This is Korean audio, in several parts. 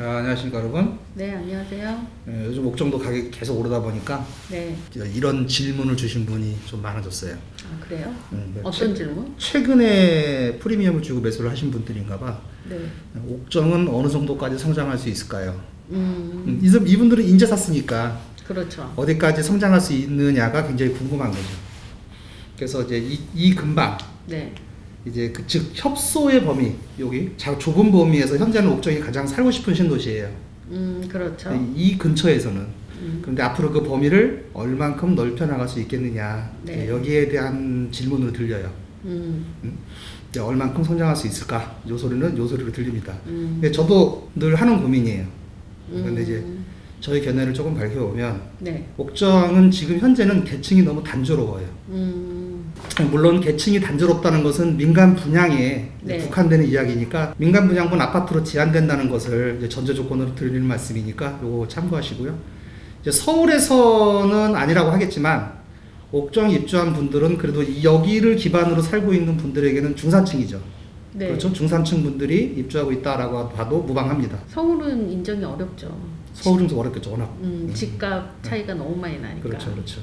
안녕하십니까 여러분. 네, 안녕하세요. 요즘 옥정도 가격이 계속 오르다 보니까 네. 이런 질문을 주신 분이 좀 많아졌어요. 아, 그래요? 네, 어떤 질문? 최근에 프리미엄을 주고 매수를 하신 분들인가 봐. 네. 옥정은 어느 정도까지 성장할 수 있을까요? 이분들은 인제 샀으니까 그렇죠. 어디까지 성장할 수 있느냐가 굉장히 궁금한 거죠. 그래서 이제 이 근방, 네. 이제 즉 협소의 범위, 여기 좁은 범위에서 현재는 옥정이 가장 살고 싶은 신도시예요. 그렇죠. 이 근처에서는. 그런데 앞으로 그 범위를 얼만큼 넓혀 나갈 수 있겠느냐, 네. 여기에 대한 질문으로 들려요. 이제 얼만큼 성장할 수 있을까? 요 소리로 들립니다. 근데 저도 늘 하는 고민이에요. 그런데 이제 저희 견해를 조금 밝혀보면, 네. 옥정은 지금 현재는 계층이 너무 단조로워요. 물론 계층이 단조롭다는 것은 민간 분양에 네. 국한되는 이야기니까, 민간 분양분 아파트로 제한된다는 것을 이제 전제 조건으로 드리는 말씀이니까 요거 참고하시고요. 이제 서울에서는 아니라고 하겠지만 옥정 입주한 분들은 그래도 여기를 기반으로 살고 있는 분들에게는 중산층이죠. 네. 그렇죠. 중산층 분들이 입주하고 있다라고 봐도 무방합니다. 서울은 인정이 어렵죠. 서울은 좀 어렵겠죠, 워낙. 집값 차이가 너무 많이 나니까. 그렇죠, 그렇죠.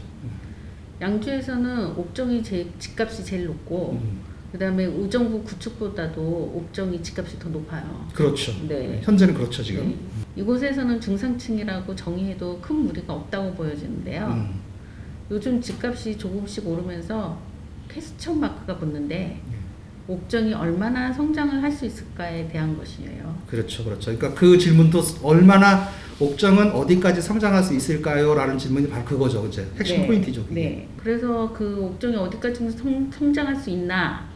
양주에서는 옥정이 집값이 제일 높고, 그 다음에 의정부 구축보다도 옥정이 집값이 더 높아요. 그렇죠. 네. 현재는 그렇죠, 지금. 네. 이곳에서는 중상층이라고 정의해도 큰 무리가 없다고 보여지는데요. 요즘 집값이 조금씩 오르면서 퀘스천 마크가 붙는데, 옥정이 얼마나 성장을 할 수 있을까에 대한 것이에요. 그렇죠, 그렇죠. 그러니까 그 질문도 얼마나 옥정은 어디까지 성장할 수 있을까요? 라는 질문이 바로 그거죠, 그제 핵심 네. 포인트죠. 그게. 네. 그래서 그 옥정이 어디까지 성장할 수 있나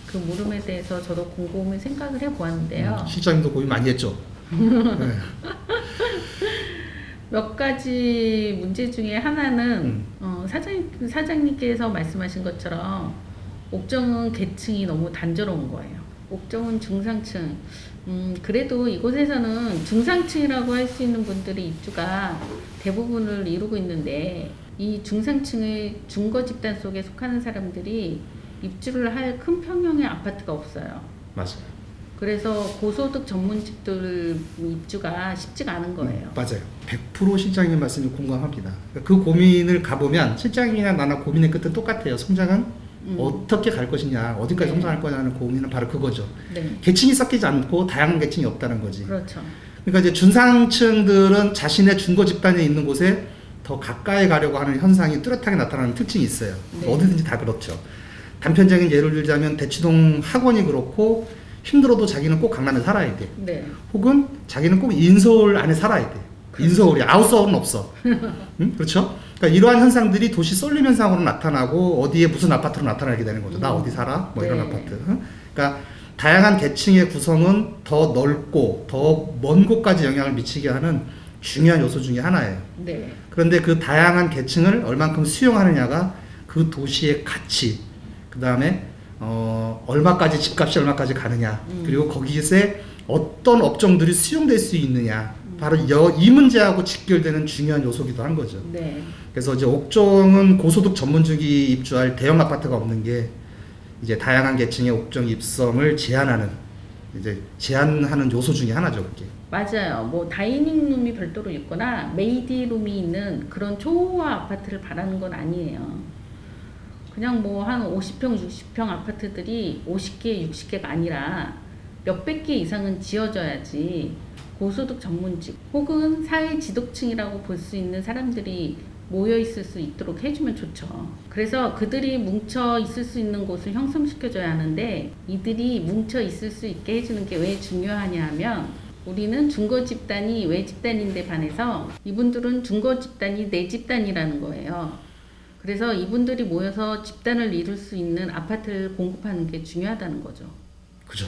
그 물음에 대해서 저도 곰곰이 생각을 해보았는데요. 실장님도 고민 많이 했죠. 네. 몇 가지 문제 중에 하나는 사장님께서 말씀하신 것처럼 옥정은 계층이 너무 단조로운 거예요. 옥정은 중상층. 그래도 이곳에서는 중상층이라고 할 수 있는 분들의 입주가 대부분을 이루고 있는데, 이 중상층의 중거 집단 속에 속하는 사람들이 입주를 할 큰 평형의 아파트가 없어요. 맞아요. 그래서 고소득 전문집들 입주가 쉽지가 않은 거예요. 맞아요. 100% 실장님 말씀에 공감합니다. 그 고민을 가보면 실장님이나 나나 고민의 끝은 똑같아요. 성장은 어떻게 갈 것이냐, 어디까지 네. 성장할 거냐는 고민은 바로 그거죠. 네. 계층이 섞이지 않고 다양한 계층이 없다는 거지. 그렇죠. 그러니까 이제 중상층들은 자신의 중고 집단이 있는 곳에 더 가까이 가려고 하는 현상이 뚜렷하게 나타나는 특징이 있어요. 네. 어디든지 다 그렇죠. 단편적인 예를 들자면 대치동 학원이 그렇고, 힘들어도 자기는 꼭 강남에 살아야 돼. 네. 혹은 자기는 꼭 인서울 안에 살아야 돼. 그렇죠. 인서울이 아웃서울은 없어. 응? 그렇죠? 그러니까 이러한 현상들이 도시 쏠림 현상으로 나타나고, 어디에 무슨 아파트로 나타나게 되는 거죠. 나 어디 살아? 뭐 이런 네. 아파트. 응? 그러니까 다양한 계층의 구성은 더 넓고 더 먼 곳까지 영향을 미치게 하는 중요한 요소 중에 하나예요. 네. 그런데 그 다양한 계층을 얼만큼 수용하느냐가 그 도시의 가치, 그 다음에 얼마까지 집값이 얼마까지 가느냐, 그리고 거기에 어떤 업종들이 수용될 수 있느냐, 바로 이 문제하고 직결되는 중요한 요소기도 한 거죠. 네. 그래서 이제 옥정은 고소득 전문직이 입주할 대형 아파트가 없는 게 이제 다양한 계층의 옥정 입성을 제한하는 요소 중에 하나죠, 그게. 맞아요. 뭐 다이닝룸이 별도로 있거나 메이디룸이 있는 그런 초호화 아파트를 바라는 건 아니에요. 그냥 뭐 한 50평, 60평 아파트들이 50개, 60개가 아니라 몇백 개 이상은 지어져야지 고소득 전문직 혹은 사회 지도층이라고 볼 수 있는 사람들이 모여 있을 수 있도록 해주면 좋죠. 그래서 그들이 뭉쳐 있을 수 있는 곳을 형성시켜줘야 하는데, 이들이 뭉쳐 있을 수 있게 해주는 게 왜 중요하냐 하면, 우리는 중거 집단이 외 집단인데 반해서 이분들은 중거 집단이 내 집단이라는 거예요. 그래서 이분들이 모여서 집단을 이룰 수 있는 아파트를 공급하는 게 중요하다는 거죠. 그죠.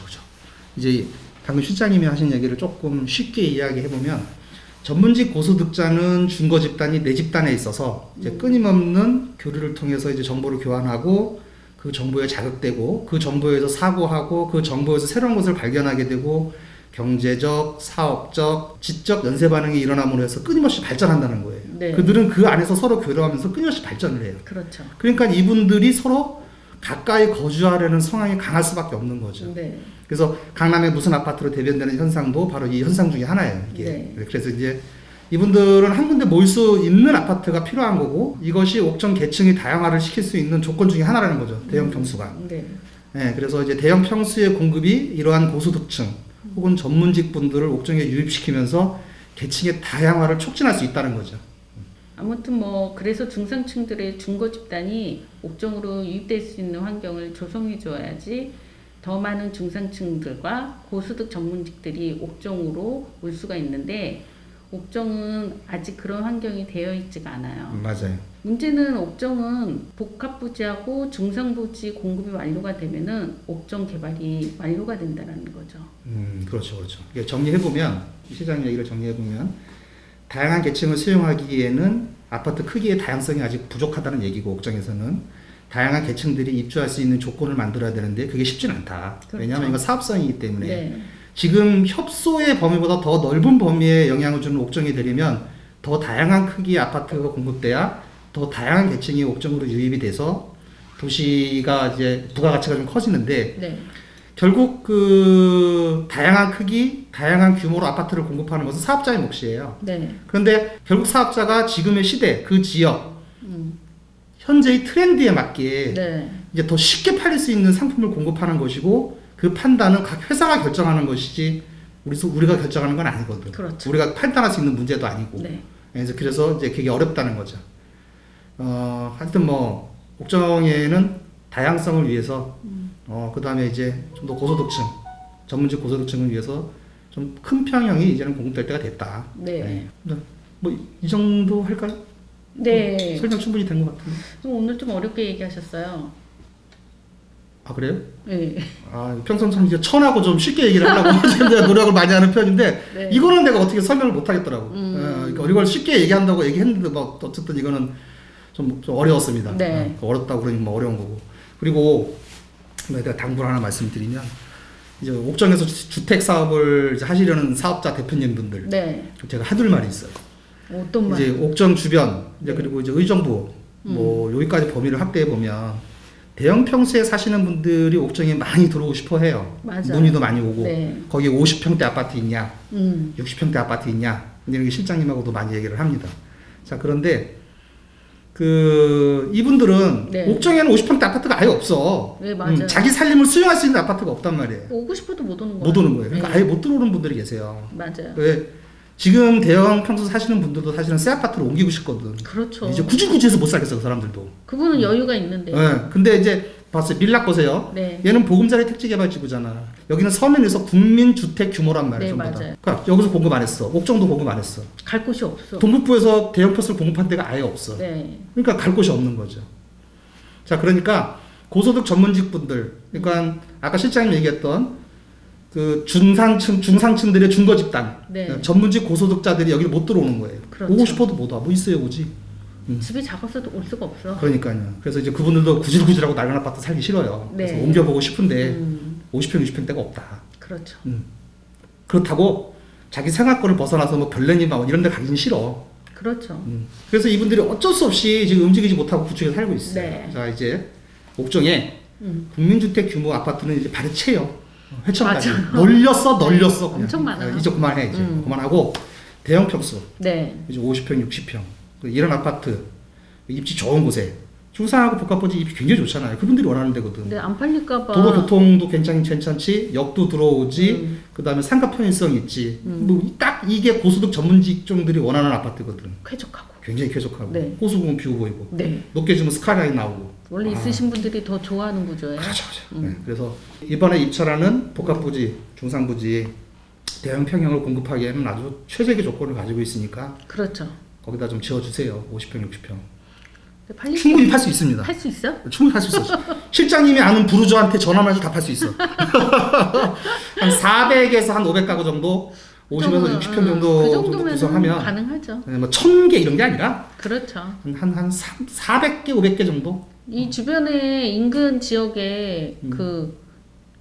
이제 방금 실장님이 하신 얘기를 조금 쉽게 이야기해보면, 전문직 고소득자는 중거 집단이 내 집단에 있어서 이제 끊임없는 교류를 통해서 이제 정보를 교환하고, 그 정보에 자극되고, 그 정보에서 사고하고, 그 정보에서 새로운 것을 발견하게 되고, 경제적, 사업적, 지적 연쇄 반응이 일어남으로 해서 끊임없이 발전한다는 거예요. 네. 그들은 그 안에서 서로 교류하면서 끊임없이 발전을 해요. 그렇죠. 그러니까 이분들이 서로 가까이 거주하려는 성향이 강할 수밖에 없는 거죠. 네. 그래서 강남의 무슨 아파트로 대변되는 현상도 바로 이 현상 중에 하나예요. 이게. 네. 그래서 이제 이분들은 한 군데 모일 수 있는 아파트가 필요한 거고 이것이 옥정 계층이 다양화를 시킬 수 있는 조건 중에 하나라는 거죠. 대형 평수가. 네. 네, 그래서 이제 대형 평수의 공급이 이러한 고소득층 혹은 전문직 분들을 옥정에 유입시키면서 계층의 다양화를 촉진할 수 있다는 거죠. 아무튼 뭐 그래서 중상층들의 중고 집단이 옥정으로 유입될 수 있는 환경을 조성해 줘야지 더 많은 중상층들과 고소득 전문직들이 옥정으로 올 수가 있는데 옥정은 아직 그런 환경이 되어 있지가 않아요. 맞아요. 문제는 옥정은 복합부지하고 중상부지 공급이 완료가 되면은 옥정 개발이 완료가 된다는 거죠. 그렇죠, 그렇죠. 이게 정리해보면, 시장 얘기를 정리해보면, 다양한 계층을 수용하기에는 아파트 크기의 다양성이 아직 부족하다는 얘기고, 옥정에서는. 다양한 계층들이 입주할 수 있는 조건을 만들어야 되는데, 그게 쉽지는 않다. 그렇죠. 왜냐하면 이건 사업성이기 때문에. 네. 지금 협소의 범위보다 더 넓은 범위에 영향을 주는 옥정이 되려면, 더 다양한 크기의 아파트가 공급돼야 더 다양한 계층이 옥정으로 유입이 돼서 도시가 이제 부가가치가 좀 커지는데, 네. 결국 그 다양한 크기, 다양한 규모로 아파트를 공급하는 것은 사업자의 몫이에요. 네. 그런데 결국 사업자가 지금의 시대, 그 지역, 현재의 트렌드에 맞게 네. 이제 더 쉽게 팔릴 수 있는 상품을 공급하는 것이고 그 판단은 각 회사가 결정하는 것이지 우리가 결정하는 건 아니거든. 그렇죠. 우리가 판단할 수 있는 문제도 아니고. 네. 그래서 이제 그게 어렵다는 거죠. 하여튼 뭐 옥정에는 다양성을 위해서 그 다음에 이제 좀 더 고소득층, 전문직 고소득층을 위해서 좀 큰 평형이 이제는 공급될 때가 됐다. 네. 뭐 이 정도 할까요? 네. 설명 충분히 된 것 같은데. 오늘 좀 어렵게 얘기하셨어요. 아 그래요? 네. 평소처럼 이제 천하고 좀 쉽게 얘기를 하려고 제가 노력을 많이 하는 편인데 네. 이거는 내가 어떻게 설명을 못 하겠더라고. 그러니까 이걸 쉽게 얘기한다고 얘기했는데 뭐 어쨌든 이거는 좀 어려웠습니다. 네. 어렵다고 그러니 뭐 어려운 거고. 그리고 내가 당부를 하나 말씀드리면 이제 옥정에서 주택 사업을 이제 하시려는 사업자 대표님분들 네. 제가 하둘 말이 있어요. 어떤 말? 이제 옥정 주변 이제 그리고 이제 의정부 뭐 여기까지 범위를 확대해 보면 대형 평수에 사시는 분들이 옥정에 많이 들어오고 싶어 해요. 맞아요. 문의도 많이 오고 네. 거기 50평대 아파트 있냐, 60평대 아파트 있냐 이런 게 실장님하고도 많이 얘기를 합니다. 자 그런데 그 이분들은 네. 옥정에는 50평대 아파트가 아예 없어. 네, 맞아요. 자기 살림을 수용할 수 있는 아파트가 없단 말이에요. 오고 싶어도 못 오는 거예요. 못 오는 거예요. 그러니까 네. 아예 못 들어오는 분들이 계세요. 맞아요. 왜 지금 대형 평수 사시는 분들도 사실은 새 아파트로 옮기고 싶거든. 그렇죠. 이제 굳이 해서 못 살겠어 그 사람들도. 그분은 여유가 있는데. 네. 근데 이제 봤어요. 밀락 보세요. 네. 얘는 보금자리 택지개발지구잖아. 여기는 서면에서 국민주택 규모란 말이에요. 네, 전부 다. 맞아요. 그러니까 여기서 공급 안 했어. 옥정도 공급 안 했어. 갈 곳이 없어. 동북부에서 대형 평수를 공급한 데가 아예 없어. 네. 그러니까 갈 곳이 없는 거죠. 자, 그러니까 고소득 전문직 분들, 그러니까 아까 실장님 얘기했던 그 중상층들의 중거 집단, 네. 전문직 고소득자들이 여기를 못 들어오는 거예요. 그렇죠. 오고 싶어도 못 와. 뭐 있어야 오지. 집이 작아서도 올 수가 없어. 그러니까요. 그래서 이제 그분들도 구질구질하고 낡은 아파트 살기 싫어요. 네. 그래서 옮겨보고 싶은데 50평, 60평대가 없다. 그렇죠. 그렇다고 자기 생활권을 벗어나서 뭐 별내니막 이런 데 가기는 싫어. 그렇죠. 그래서 이분들이 어쩔 수 없이 지금 움직이지 못하고 구축에 살고 있어요. 네. 자, 이제 옥정에 국민주택 규모 아파트는 이제 발이 채요. 회천까지. 맞아요. 널렸어. 그냥. 엄청 많아요. 이제 그만해, 이제. 그만하고 대형 평수. 네. 이제 50평, 60평. 이런 아파트. 입지 좋은 곳에. 중상하고 복합부지 입지 굉장히 좋잖아요. 그분들이 원하는 데거든. 근데 안 팔릴까봐. 도로 교통도 괜찮지. 역도 들어오지. 그 다음에 상가 편의성 있지. 뭐 딱 이게 고소득 전문직종들이 원하는 아파트거든. 쾌적하고. 굉장히 쾌적하고. 네. 호수 보면 뷰 보이고. 네. 높게 주면 스카이라인 나오고. 원래 있으신 분들이 더 좋아하는 구조예요. 그렇죠. 네. 그래서 이번에 입찰하는 복합부지, 중상부지, 대형 평형을 공급하기에는 아주 최적의 조건을 가지고 있으니까 그렇죠. 거기다 좀 지어주세요. 50평, 60평. 팔릴 충분히 팔 수 있습니다. 팔 수 있어? 충분히 팔 수 있어. 실장님이 아는 부르주한테 전화만 해서 다 팔 수 있어. 한 400에서 한 500가구 정도, 50에서 60평 정도, 그 정도 정도면 구성하면 가능하죠. 뭐 1000개 이런 게 아니라 그렇죠. 한 400개, 500개 정도? 이 주변에 인근 지역에 그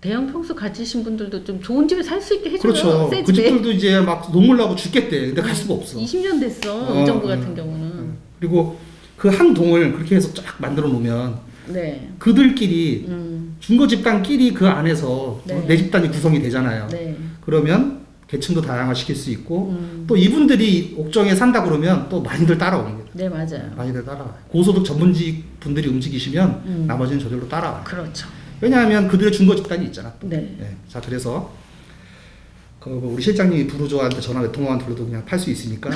대형 평수 가지신 분들도 좀 좋은 집에 살 수 있게 해줘요. 그렇죠. 새 그 집에. 집들도 이제 막 눈물 나고 죽겠대. 근데 갈 수가 없어. 20년 됐어. 의정부 같은 경우는. 그리고 그 한 동을 그렇게 해서 쫙 만들어 놓으면 네. 그들끼리 중거 집단끼리 그 안에서 네. 내 집단이 구성이 되잖아요. 네. 그러면 계층도 다양화시킬 수 있고 또 이분들이 옥정에 산다 그러면 또 많이들 따라옵니다. 네, 맞아요. 많이들 따라와요. 고소득 전문직 분들이 움직이시면 나머지는 저절로 따라와요. 그렇죠. 왜냐하면 그들의 중거 집단이 있잖아. 또. 네. 네. 자, 그래서 우리 실장님이 부르조한테 전화 몇 통화만 돌려도 그냥 팔 수 있으니까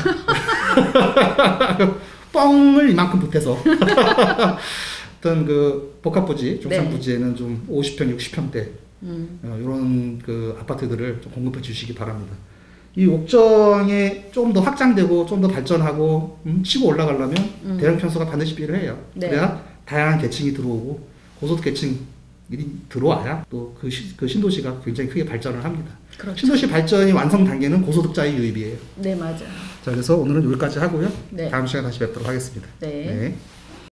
뻥을 이만큼 보태서 어떤 그 복합부지, 중산부지에는 좀 50평, 60평대 이런 그 아파트들을 좀 공급해 주시기 바랍니다. 이 옥정에 좀 더 확장되고 좀 더 발전하고 치고 올라가려면 대형 편수가 반드시 필요해요. 네. 그래야 다양한 계층이 들어오고 고소득 계층이 들어와야 또 그 신도시가 굉장히 크게 발전을 합니다. 그렇죠. 신도시 발전이 완성 단계는 고소득자의 유입이에요. 네, 맞아요. 자, 그래서 오늘은 여기까지 하고요. 네. 다음 시간에 다시 뵙도록 하겠습니다. 네. 네.